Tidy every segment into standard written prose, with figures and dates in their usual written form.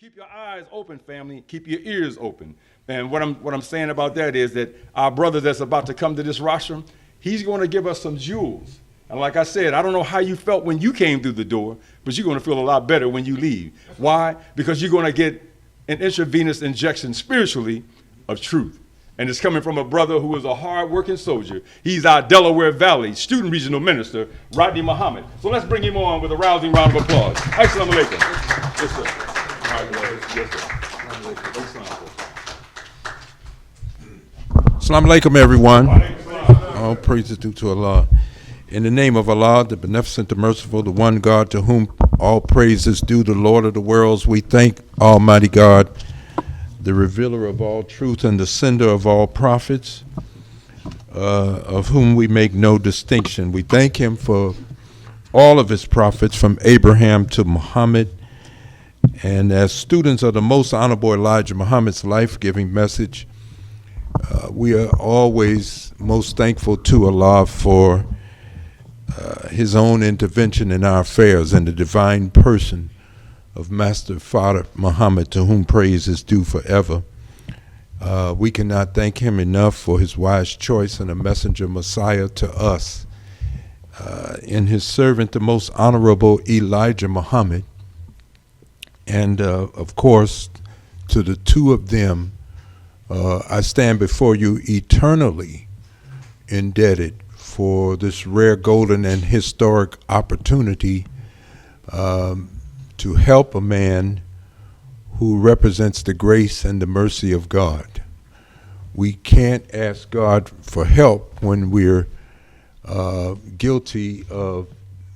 Keep your eyes open, family. Keep your ears open. And what I'm saying about that is that our brother that's about to come to this rostrum, he's going to give us some jewels. And like I said, I don't know how you felt when you came through the door, but you're going to feel a lot better when you leave. Why? Because you're going to get an intravenous injection spiritually of truth. And it's coming from a brother who is a hard-working soldier. He's our Delaware Valley Student Regional Minister, Rodney Muhammad. So let's bring him on with a rousing round of applause. Assalamu alaikum. Yes, sir. Assalamu alaikum, everyone. All praises due to Allah. In the name of Allah, the beneficent, the merciful, the one God to whom all praise is due, the Lord of the worlds, we thank Almighty God, the revealer of all truth and the sender of all prophets, of whom we make no distinction. We thank him for all of his prophets, from Abraham to Muhammad. And as students of the most honorable Elijah Muhammad's life-giving message, we are always most thankful to Allah for his own intervention in our affairs and the divine person of Master Father Muhammad, to whom praise is due forever. We cannot thank him enough for his wise choice and a messenger Messiah to us. In his servant, the most honorable Elijah Muhammad, and of course, to the two of them, I stand before you eternally indebted for this rare, golden, and historic opportunity to help a man who represents the grace and the mercy of God. We can't ask God for help when we're guilty of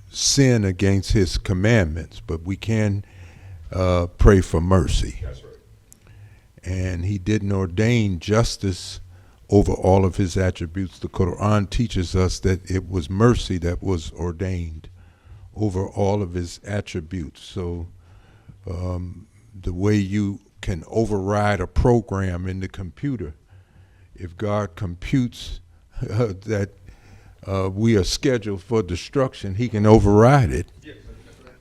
sin against his commandments, but we can pray for mercy. That's right. And he didn't ordain justice over all of his attributes. The Quran teaches us that it was mercy that was ordained over all of his attributes. So the way you can override a program in the computer, if God computes that we are scheduled for destruction, he can override it. Yes.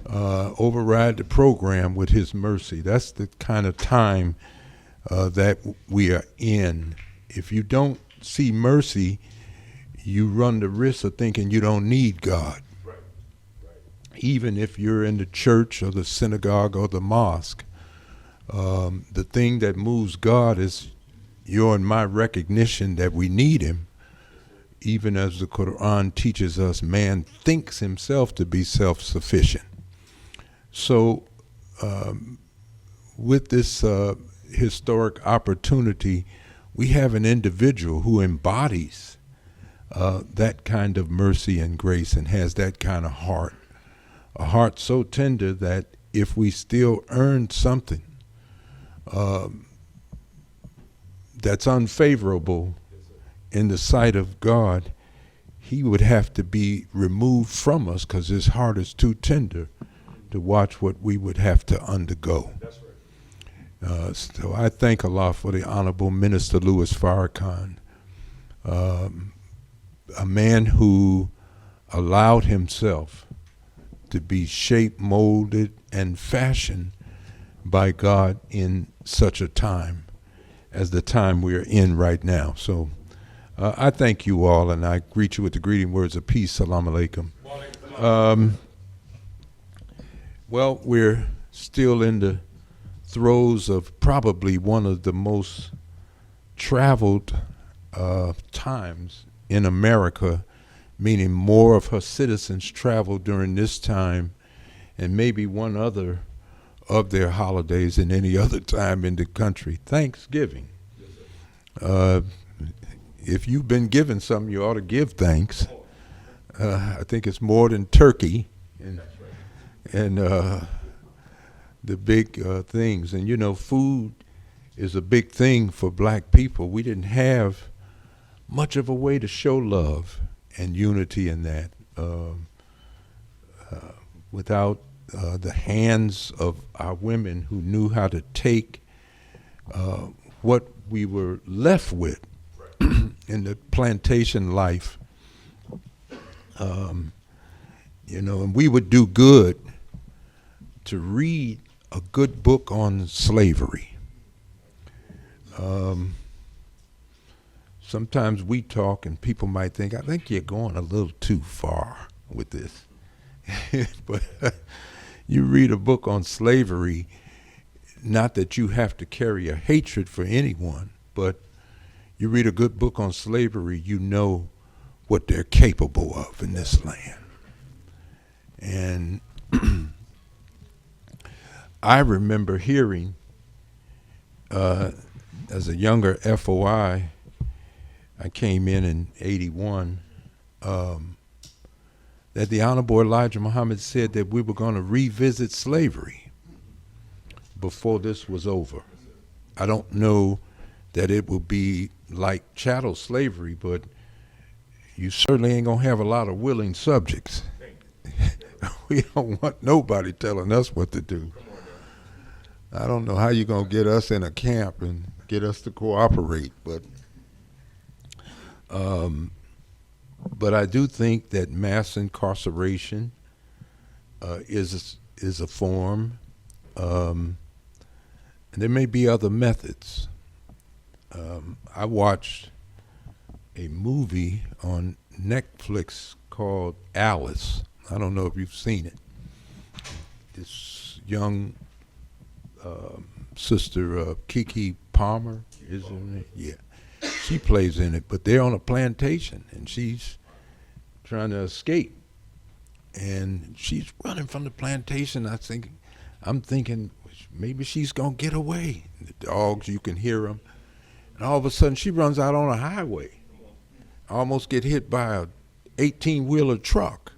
Override the program with his mercy. That's the kind of time that we are in. If you don't see mercy, you run the risk of thinking you don't need God. Right. Even if you're in the church or the synagogue or the mosque, the thing that moves God is your and my recognition that we need him. Even as the Quran teaches us, man thinks himself to be self-sufficient. So with this historic opportunity, we have an individual who embodies that kind of mercy and grace and has that kind of heart, a heart so tender that if we still earn something that's unfavorable in the sight of God, he would have to be removed from us because his heart is too tender to watch what we would have to undergo. That's right. So I thank Allah for the Honorable Minister Louis Farrakhan, a man who allowed himself to be shaped, molded, and fashioned by God in such a time as the time we are in right now. So I thank you all, and I greet you with the greeting words of peace. Salaam alaikum. Well, we're still in the throes of probably one of the most traveled times in America, meaning more of her citizens travel during this time and maybe one other of their holidays than any other time in the country. Thanksgiving. If you've been given something, you ought to give thanks. I think it's more than turkey and the big things. And you know, food is a big thing for black people. We didn't have much of a way to show love and unity in that without the hands of our women who knew how to take what we were left with in the plantation life. You know, and we would do good to read a good book on slavery. Sometimes we talk and people might think, I think you're going a little too far with this. But you read a book on slavery, not that you have to carry a hatred for anyone, but you read a good book on slavery, you know what they're capable of in this land. And I remember hearing, as a younger FOI, I came in 81, that the Honorable Elijah Muhammad said that we were going to revisit slavery before this was over. I don't know that it will be like chattel slavery, but you certainly ain't going to have a lot of willing subjects. We don't want nobody telling us what to do. I don't know how you're going to get us in a camp and get us to cooperate, but I do think that mass incarceration is a form, and there may be other methods. I watched a movie on Netflix called Alice. I don't know if you've seen it. This young sister, Keke Palmer, is her name? Yeah. She plays in it, but they're on a plantation, and she's trying to escape. And she's running from the plantation. I'm thinking, maybe she's going to get away. The dogs, you can hear them. And all of a sudden, she runs out on a highway. Almost get hit by a 18-wheeler truck.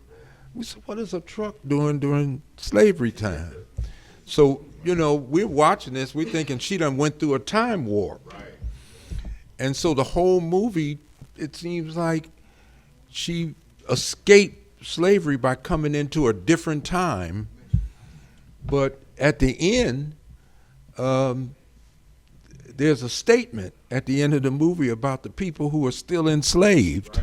We said, what is a truck doing during slavery time? So, we're watching this. We're thinking she done went through a time warp. Right. And so the whole movie, it seems like she escaped slavery by coming into a different time. But at the end, there's a statement at the end of the movie about the people who are still enslaved.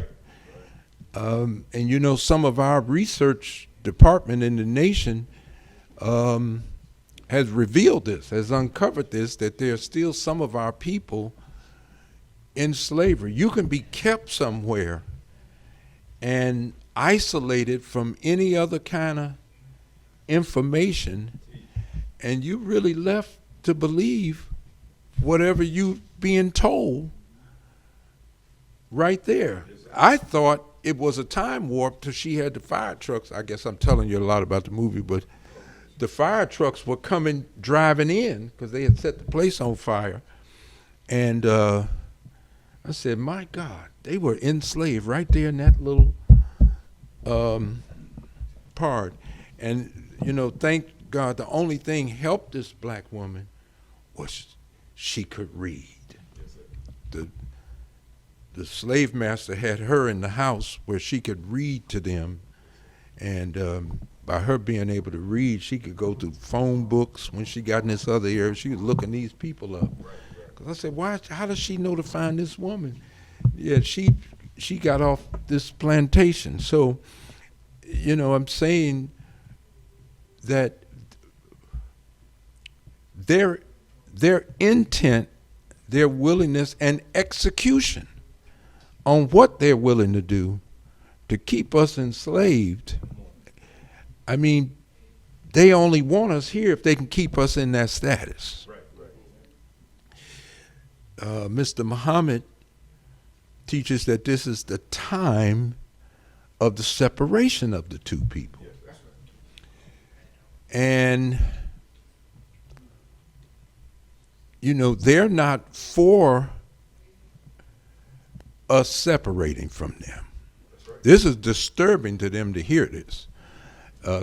Right. And some of our research department in the nation has revealed this, has uncovered this, that there are still some of our people in slavery. You can be kept somewhere and isolated from any other kind of information, and you really left to believe whatever you being told right there. I thought it was a time warp till she had the fire trucks. I guess I'm telling you a lot about the movie, but the fire trucks were driving in because they had set the place on fire. And I said, my God, they were enslaved right there in that little part. And, thank God, the only thing helped this black woman was she could read. The slave master had her in the house where she could read to them. And by her being able to read, she could go through phone books. When she got in this other area, she was looking these people up. Because I said, how does she know to find this woman? Yeah, she got off this plantation. So, I'm saying that their intent, their willingness, and execution on what they're willing to do to keep us enslaved, I mean, they only want us here if they can keep us in that status. Mr. Muhammad teaches that this is the time of the separation of the two people. And, they're not for us separating from them. This is disturbing to them to hear this.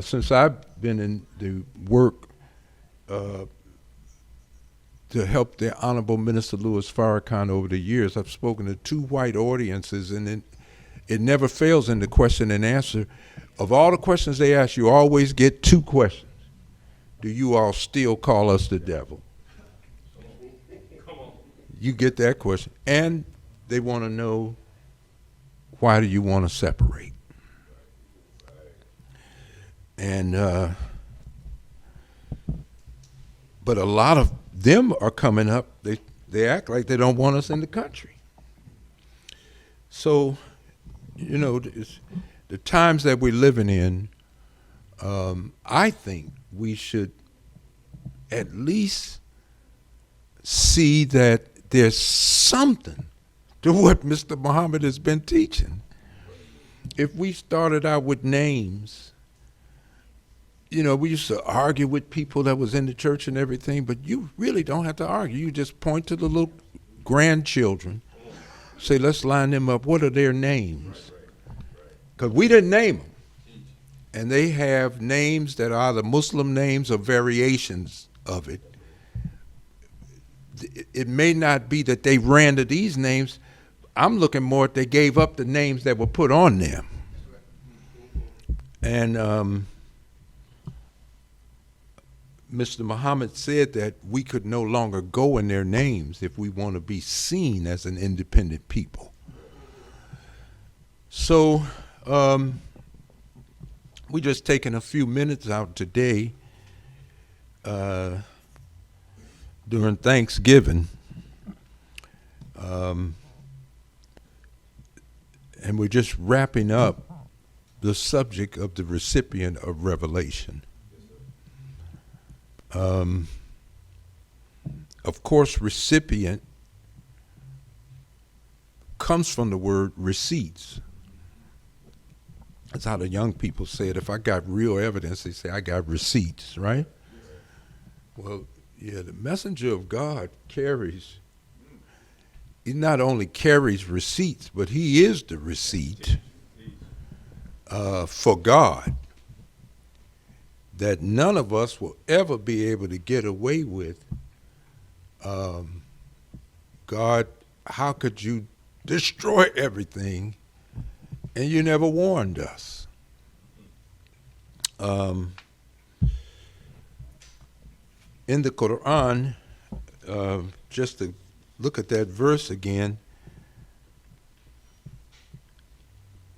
Since I've been in the work to help the Honorable Minister Louis Farrakhan over the years, I've spoken to 2 white audiences, and it never fails in the question and answer. Of all the questions they ask, you always get 2 questions. Do you all still call us the devil? You get that question. And they want to know, why do you want to separate? And But a lot of them are coming up. They act like they don't want us in the country. So, you know, the times that we're living in, I think we should at least see that there's something to what Mr. Muhammad has been teaching. If we started out with names, you know, we used to argue with people that was in the church and everything, but you really don't have to argue. You just point to the little grandchildren, say, let's line them up. What are their names? Because we didn't name them. And they have names that are either Muslim names or variations of it. It may not be that they ran to these names. I'm looking more at they gave up the names that were put on them. And Mr. Muhammad said that we could no longer go in their names if we want to be seen as an independent people. So we're just taking a few minutes out today during Thanksgiving, and we're just wrapping up the subject of the recipient of revelation. Of course, recipient comes from the word receipts. That's how the young people say it. If I got real evidence, they say, I got receipts, right? Well, yeah, the messenger of God carries, he not only carries receipts, but he is the receipt for God that none of us will ever be able to get away with. God, how could you destroy everything and you never warned us? In the Quran, just to look at that verse again,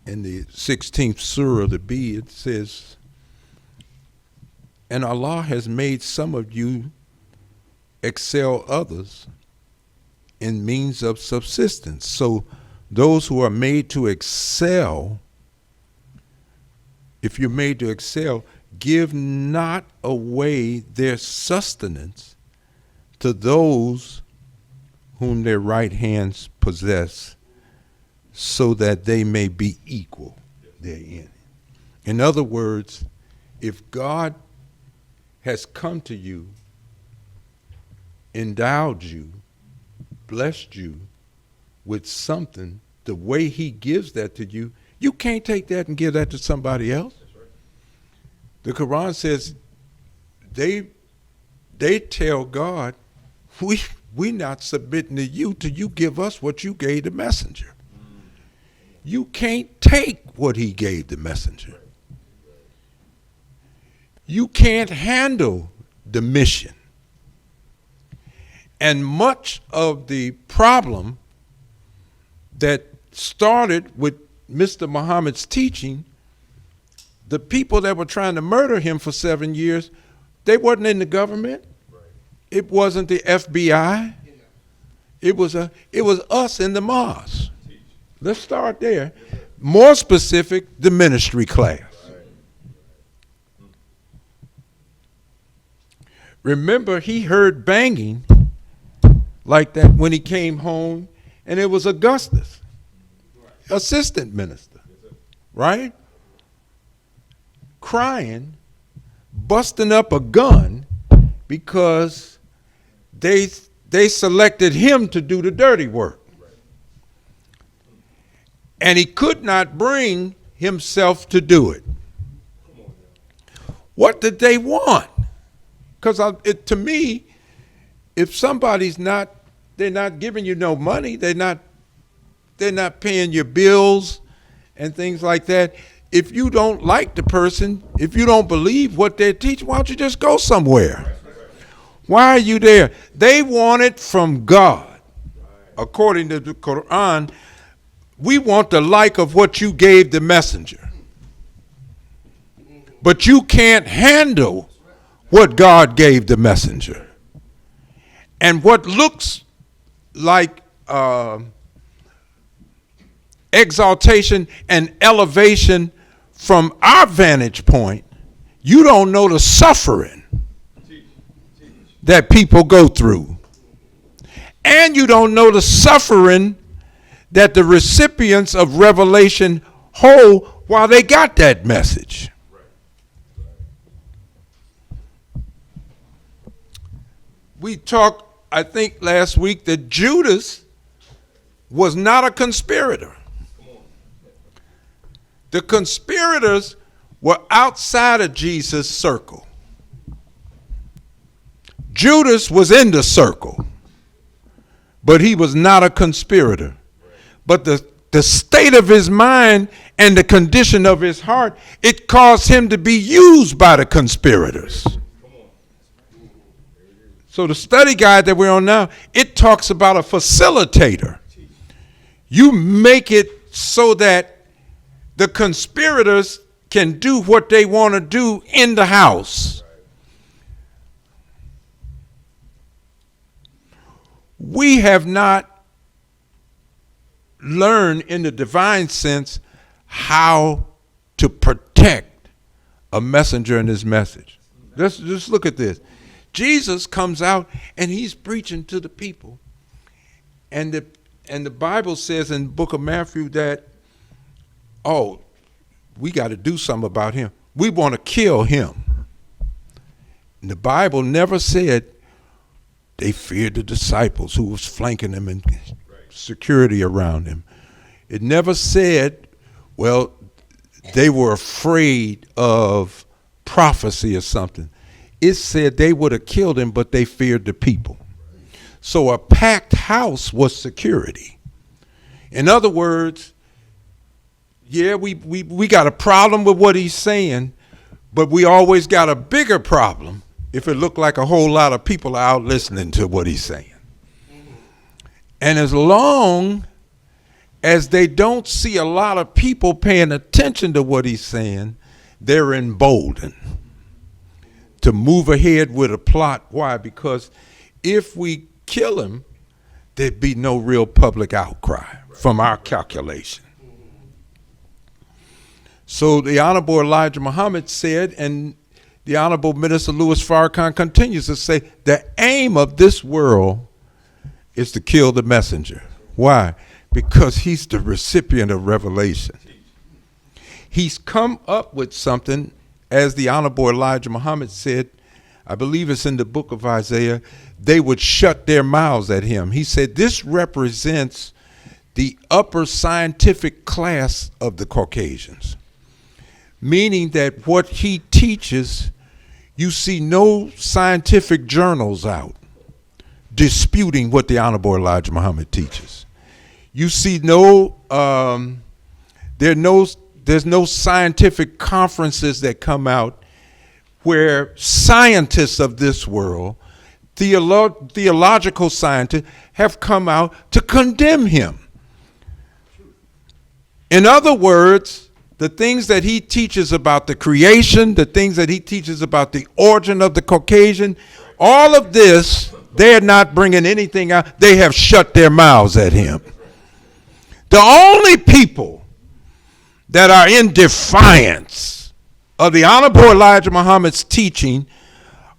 in the 16th surah of the Bee, it says, and Allah has made some of you excel others in means of subsistence. So those who are made to excel, if you're made to excel, give not away their sustenance to those whom their right hands possess, so that they may be equal therein. In other words, if God has come to you, endowed you, blessed you with something, the way he gives that to you, you can't take that and give that to somebody else. The Quran says they tell God, we not submitting to you till you give us what you gave the messenger. You can't take what he gave the messenger. You can't handle the mission. And much of the problem that started with Mr. Muhammad's teaching, the people that were trying to murder him for 7 years, they wasn't in the government. It wasn't the FBI. It was us in the mosque. Let's start there. More specific, the ministry class. Remember, he heard banging like that when he came home, and it was Augustus, assistant minister, right? Crying, busting up a gun because they selected him to do the dirty work. And he could not bring himself to do it. What did they want? Because to me, if somebody's they're not giving you no money, they're not paying your bills and things like that. If you don't like the person, if you don't believe what they're teaching, why don't you just go somewhere? Why are you there? They want it from God. According to the Quran, we want the like of what you gave the messenger. But you can't handle what God gave the messenger. And what looks like exaltation and elevation from our vantage point, you don't know the suffering that people go through. And you don't know the suffering that the recipients of revelation hold while they got that message. We talked, I think, last week that Judas was not a conspirator. The conspirators were outside of Jesus' circle. Judas was in the circle, but he was not a conspirator. But the state of his mind and the condition of his heart, it caused him to be used by the conspirators. So the study guide that we're on now, it talks about a facilitator. You make it so that the conspirators can do what they want to do in the house. We have not learned in the divine sense how to protect a messenger and his message. Let's just look at this. Jesus comes out and he's preaching to the people. And the Bible says in the book of Matthew that, oh, we got to do something about him. We want to kill him. And the Bible never said they feared the disciples who was flanking them and security around him. It never said, well, they were afraid of prophecy or something. It said they would have killed him, but they feared the people. So a packed house was security. In other words, yeah, we got a problem with what he's saying, but we always got a bigger problem if it looked like a whole lot of people are out listening to what he's saying. And as long as they don't see a lot of people paying attention to what he's saying, they're emboldened to move ahead with a plot. Why? Because if we kill him, there'd be no real public outcry from our calculation. So the Honorable Elijah Muhammad said, and the Honorable Minister Louis Farrakhan continues to say, the aim of this world is to kill the messenger. Why? Because he's the recipient of revelation. He's come up with something, as the Honorable Elijah Muhammad said, I believe it's in the book of Isaiah, they would shut their mouths at him. He said this represents the upper scientific class of the Caucasians, meaning that what he teaches, you see no scientific journals out disputing what the Honorable Elijah Muhammad teaches. You see there's no scientific conferences that come out where scientists of this world, theological scientists, have come out to condemn him. In other words, the things that he teaches about the creation, the things that he teaches about the origin of the Caucasian, all of this, they're not bringing anything out. They have shut their mouths at him. The only people that are in defiance of the Honorable Elijah Muhammad's teaching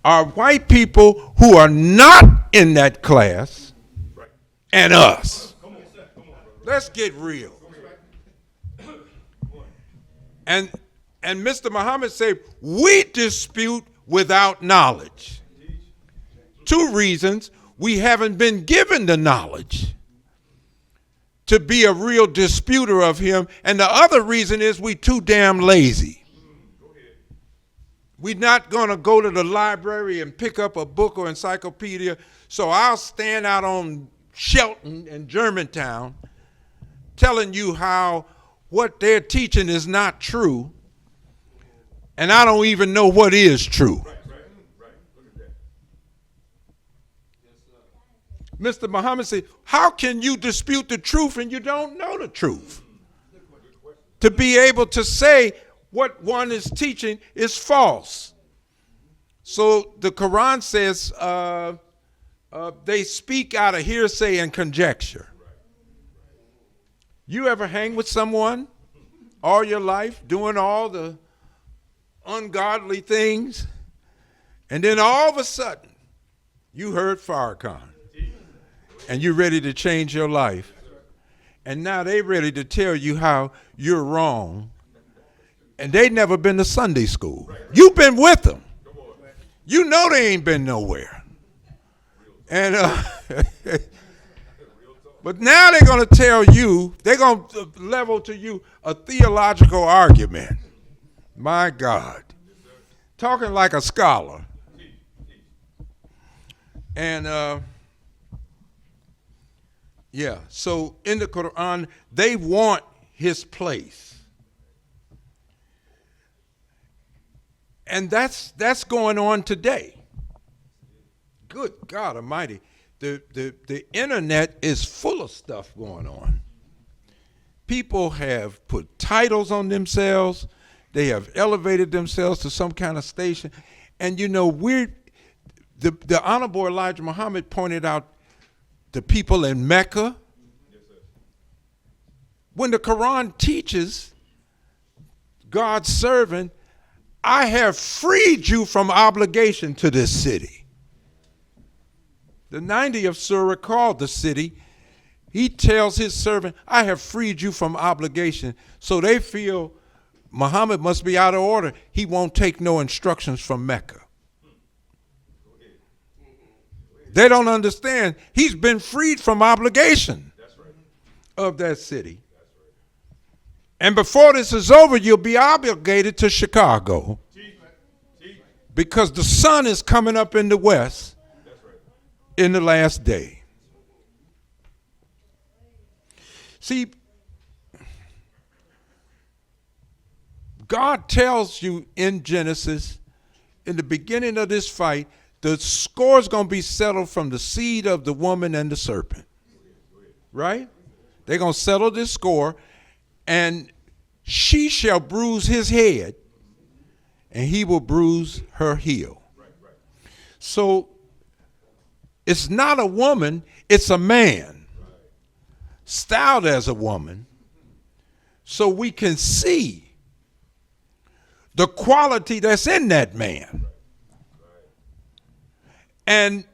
are white people who are not in that class and us. Let's get real. And Mr. Muhammad said, we dispute without knowledge. Two reasons: we haven't been given the knowledge to be a real disputer of him, and the other reason is we too damn lazy. We're not going to go to the library and pick up a book or encyclopedia, so I'll stand out on Shelton and Germantown telling you how what they're teaching is not true, and I don't even know what is true. Mr. Muhammad said, how can you dispute the truth and you don't know the truth? To be able to say what one is teaching is false. So the Quran says, they speak out of hearsay and conjecture. You ever hang with someone all your life doing all the ungodly things, and then all of a sudden you heard Farrakhan and you're ready to change your life, and now they ready to tell you how you're wrong, and they never been to Sunday school. You've been with them. You know they ain't been nowhere. And but now they're going to tell you, they're going to level to you a theological argument. My God. Talking like a scholar. And yeah, so in the Quran, they want his place. And that's going on today. Good God Almighty. The internet is full of stuff going on. People have put titles on themselves. They have elevated themselves to some kind of station. And you know, the Honorable Elijah Muhammad pointed out the people in Mecca. When the Quran teaches God's servant, I have freed you from obligation to this city. The 90th surah called the city. He tells his servant, I have freed you from obligation. So they feel Muhammad must be out of order. He won't take no instructions from Mecca. They don't understand. He's been freed from obligation of that city. And before this is over, you'll be obligated to Chicago. Because the sun is coming up in the west in the last day. See, God tells you in Genesis, in the beginning of this fight, the score is going to be settled from the seed of the woman and the serpent. Right? They're going to settle this score, and she shall bruise his head, and he will bruise her heel. So it's not a woman, it's a man styled as a woman, so we can see the quality that's in that man. And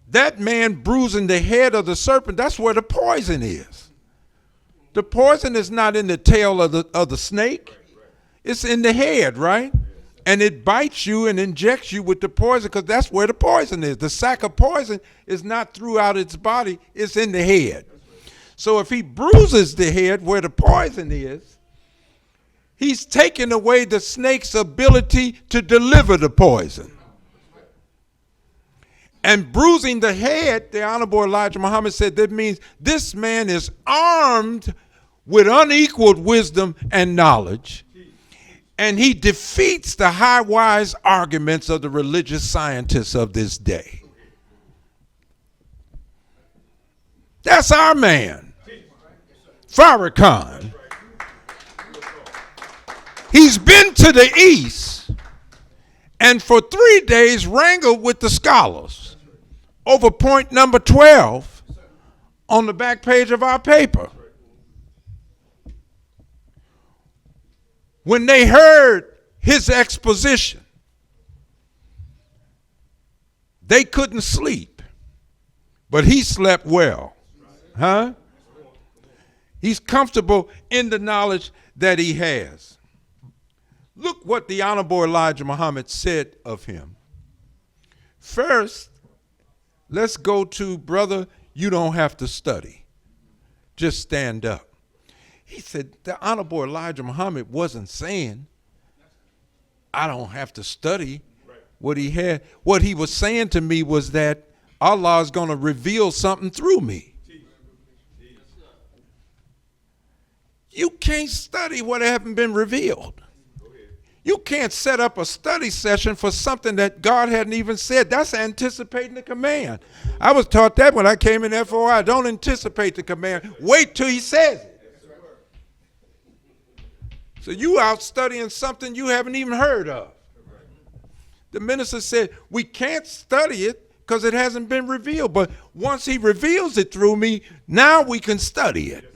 that man bruising the head of the serpent, that's where the poison is. The poison is not in the tail of the snake. It's in the head, right? And it bites you and injects you with the poison because that's where the poison is. The sac of poison is not throughout its body. It's in the head. So if he bruises the head where the poison is, he's taking away the snake's ability to deliver the poison. And bruising the head, the Honorable Elijah Muhammad said, that means this man is armed with unequaled wisdom and knowledge. And he defeats the high-wise arguments of the religious scientists of this day. That's our man, Farrakhan. He's been to the East and for 3 days wrangled with the scholars over point number 12 on the back page of our paper. When they heard his exposition, they couldn't sleep, but he slept well. Huh? He's comfortable in the knowledge that he has. Look what the Honorable Elijah Muhammad said of him. First, let's go to, brother, you don't have to study. Just stand up. He said, the Honorable Elijah Muhammad wasn't saying, I don't have to study what he had. What he was saying to me was that Allah is going to reveal something through me. You can't study what haven't been revealed. You can't set up a study session for something that God hadn't even said. That's anticipating the command. I was taught that when I came in FOI. Don't anticipate the command. Wait till he says it. So you out studying something you haven't even heard of. The minister said, we can't study it because it hasn't been revealed. But once he reveals it through me, now we can study it.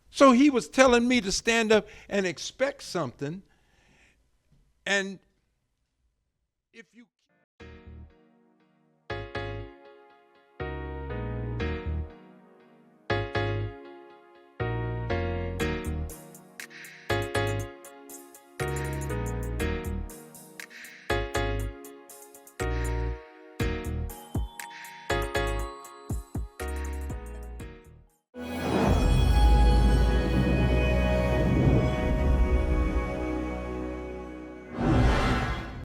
So he was telling me to stand up and expect something. And if you